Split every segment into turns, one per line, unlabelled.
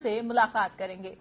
से मुलाकात करेंगे।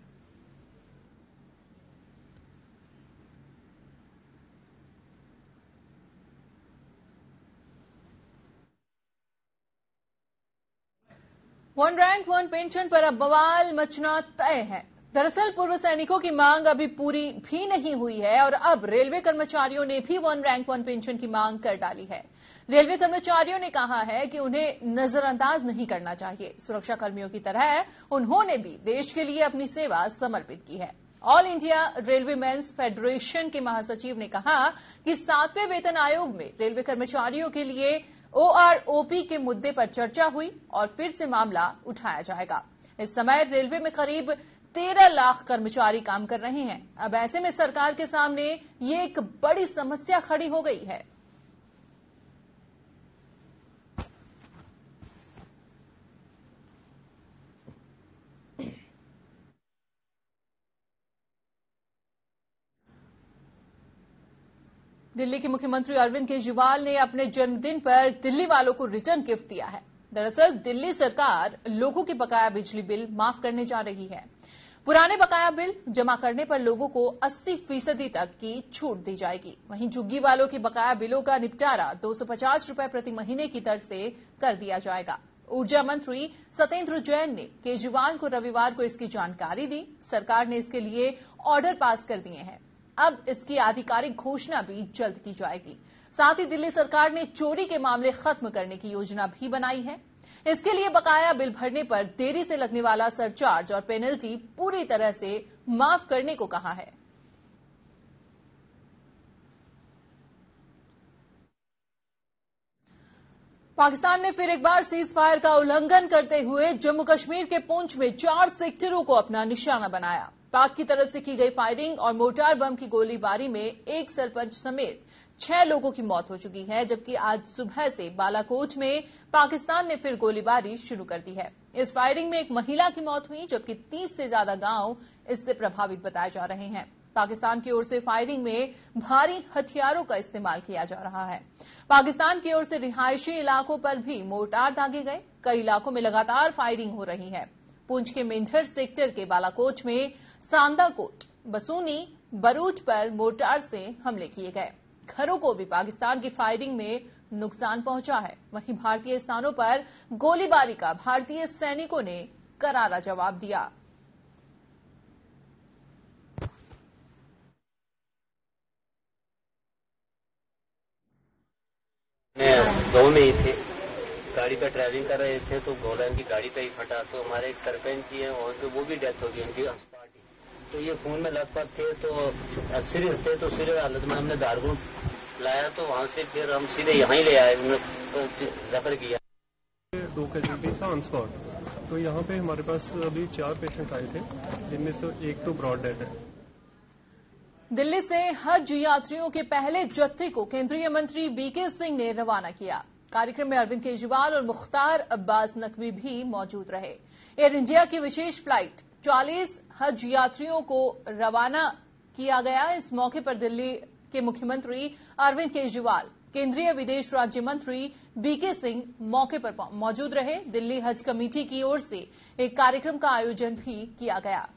वन रैंक वन पेंशन पर अब बवाल मचना तय है। दरअसल पूर्व सैनिकों की मांग अभी पूरी भी नहीं हुई है और अब रेलवे कर्मचारियों ने भी वन रैंक वन पेंशन की मांग कर डाली है। रेलवे कर्मचारियों ने कहा है कि उन्हें नजरअंदाज नहीं करना चाहिए। सुरक्षा कर्मियों की तरह उन्होंने भी देश के लिए अपनी सेवा समर्पित की है। All India railway men's federation के महासचिव ने कहा कि 7वें वेतन आयोग में रेलवे कर्मचारियों के लिए ओआरओपी के मुद्दे पर चर्चा हुई और फिर से मामला उठाया जाएगा। इस समय रेलवे में करीब 13 लाख कर्मचारी काम कर रहे हैं। अब ऐसे में सरकार के सामने ये एक बड़ी समस्या खड़ी हो गई है। दिल्ली के मुख्यमंत्री अरविंद केजरीवाल ने अपने जन्मदिन पर दिल्ली वालों को रिटर्न गिफ्ट दिया है। दरअसल दिल्ली सरकार लोगों के बकाया बिजली बिल माफ करने जा रही है। पुराने बकाया बिल जमा करने पर लोगों को 80% तक की छूट दी जाएगी। वहीं झुग्गी वालों के बकाया बिलों का निपटारा 250 रुपए प्रति महीने की दर से कर दिया जाएगा। ऊर्जा मंत्री सत्येंद्र जैन ने केजरीवाल को रविवार को इसकी जानकारी दी। सरकार ने इसके लिए ऑर्डर पास कर दिए हैं। अब इसकी आधिकारिक घोषणा भी जल्द की जाएगी। साथ ही दिल्ली सरकार ने चोरी के मामले खत्म करने की योजना भी बनाई है। इसके लिए बकाया बिल भरने पर देरी से लगने वाला सरचार्ज और पेनल्टी पूरी तरह से माफ करने को कहा है। पाकिस्तान ने फिर एक बार सीज फायर का उल्लंघन करते हुए जम्मू कश्मीर के पुंछ में 4 सेक्टरों को अपना निशाना बनाया। पाक की तरफ से की गई फायरिंग और मोर्टार बम की गोलीबारी में एक सरपंच समेत 6 लोगों की मौत हो चुकी है, जबकि आज सुबह से बालाकोट में पाकिस्तान ने फिर गोलीबारी शुरू कर दी है। इस फायरिंग में एक महिला की मौत हुई, जबकि 30 से ज्यादा गांव इससे प्रभावित बताए जा रहे हैं। पाकिस्तान की ओर से फायरिंग में भारी हथियारों का इस्तेमाल किया जा रहा है। पाकिस्तान की ओर से रिहायशी इलाकों पर भी मोर्टार दागे गए। कई इलाकों में लगातार फायरिंग हो रही है। पुंछ के मेंढर सेक्टर के बालाकोट में सांदाकोट, बसूनी, बरूच पर मोर्टार से हमले किए गए। घरों को भी पाकिस्तान की फायरिंग में नुकसान पहुंचा है। वहीं भारतीय स्थानों पर गोलीबारी का भारतीय सैनिकों ने करारा जवाब दिया।
गांव में ही थे, गाड़ी पे ड्राइविंग कर रहे थे तो गोला इनकी गाड़ी पे ही फटा। तो हमारे एक सरपंच जी हैं वहां पे, वो भी डेथ हो गई उनकी पार्टी। तो ये खून में लथपथ थे, तो सीरियस थे। तो सीरियस हालत में हमने दारगुल लाया, तो वहां से फिर हम सीधे यहाँ ही ले आए, रेफर किया।
2 कैजुअल्टीज ऑन स्पॉट। तो यहाँ पे हमारे पास अभी 4 पेशेंट आए थे, जिनमें से एक तो ब्रॉड डेड है।
दिल्ली से हज यात्रियों के पहले जत्थे को केंद्रीय मंत्री बीके सिंह ने रवाना किया। कार्यक्रम में अरविंद केजरीवाल और मुख्तार अब्बास नकवी भी मौजूद रहे। एयर इंडिया की विशेष फ्लाइट 40 हज यात्रियों को रवाना किया गया। इस मौके पर दिल्ली के मुख्यमंत्री अरविंद केजरीवाल, केंद्रीय विदेश राज्य मंत्री बीके सिंह मौके पर मौजूद रहे। दिल्ली हज कमेटी की ओर से एक कार्यक्रम का आयोजन भी किया गया।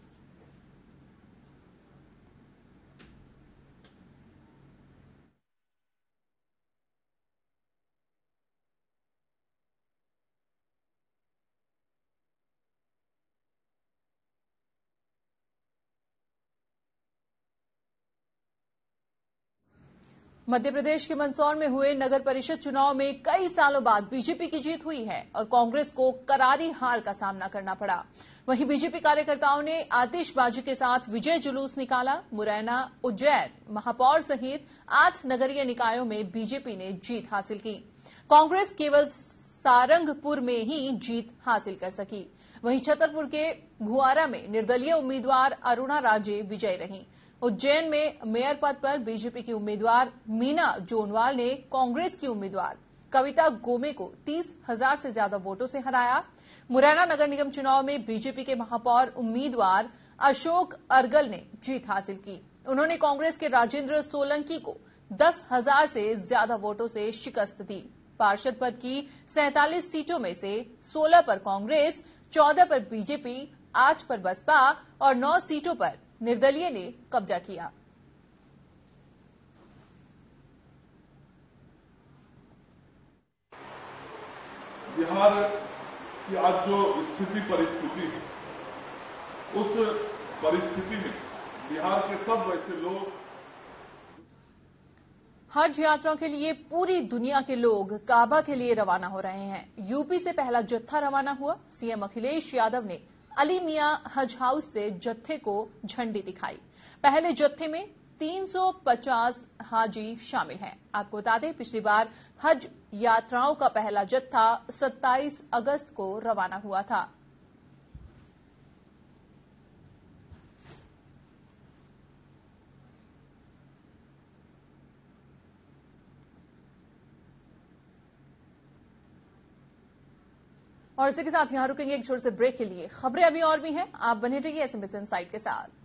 मध्य प्रदेश के मंदसौर में हुए नगर परिषद चुनाव में कई सालों बाद बीजेपी की जीत हुई है और कांग्रेस को करारी हार का सामना करना पड़ा। वहीं बीजेपी कार्यकर्ताओं ने आतिशबाजी के साथ विजय जुलूस निकाला। मुरैना, उज्जैन, महापौर सहित 8 नगरीय निकायों में बीजेपी ने जीत हासिल की। कांग्रेस केवल सारंगपुर में ही जीत हासिल कर सकी। वहीं छतरपुर के घुआरा में निर्दलीय उम्मीदवार अरुणा राजे विजयी रहीं। उज्जैन में मेयर पद पर बीजेपी की उम्मीदवार मीना जोनवाल ने कांग्रेस की उम्मीदवार कविता गोमे को 30,000 से ज्यादा वोटों से हराया। मुरैना नगर निगम चुनाव में बीजेपी के महापौर उम्मीदवार अशोक अर्गल ने जीत हासिल की। उन्होंने कांग्रेस के राजेंद्र सोलंकी को 10,000 से ज्यादा वोटों से शिकस्त दी। पार्षद पद की 47 सीटों में से 16 पर कांग्रेस, 14 पर बीजेपी, 8 पर बसपा और 9 सीटों पर निर्दलीय ने कब्जा किया।
बिहार की आज जो परिस्थिति है, उस परिस्थिति में बिहार के सब वैसे लोग
हज यात्रा के लिए पूरी दुनिया के लोग काबा के लिए रवाना हो रहे हैं। यूपी से पहला जत्था रवाना हुआ। सीएम अखिलेश यादव ने अली मियां हज हाउस से जत्थे को झंडी दिखाई। पहले जत्थे में 350 हाजी शामिल हैं। आपको बता दें, पिछली बार हज यात्राओं का पहला जत्था 27 अगस्त को रवाना हुआ था। और इसी के साथ यहां रुकेंगे एक छोटे से ब्रेक के लिए। खबरें अभी और भी हैं, आप बने रहिए एसएमएस इनसाइट के साथ।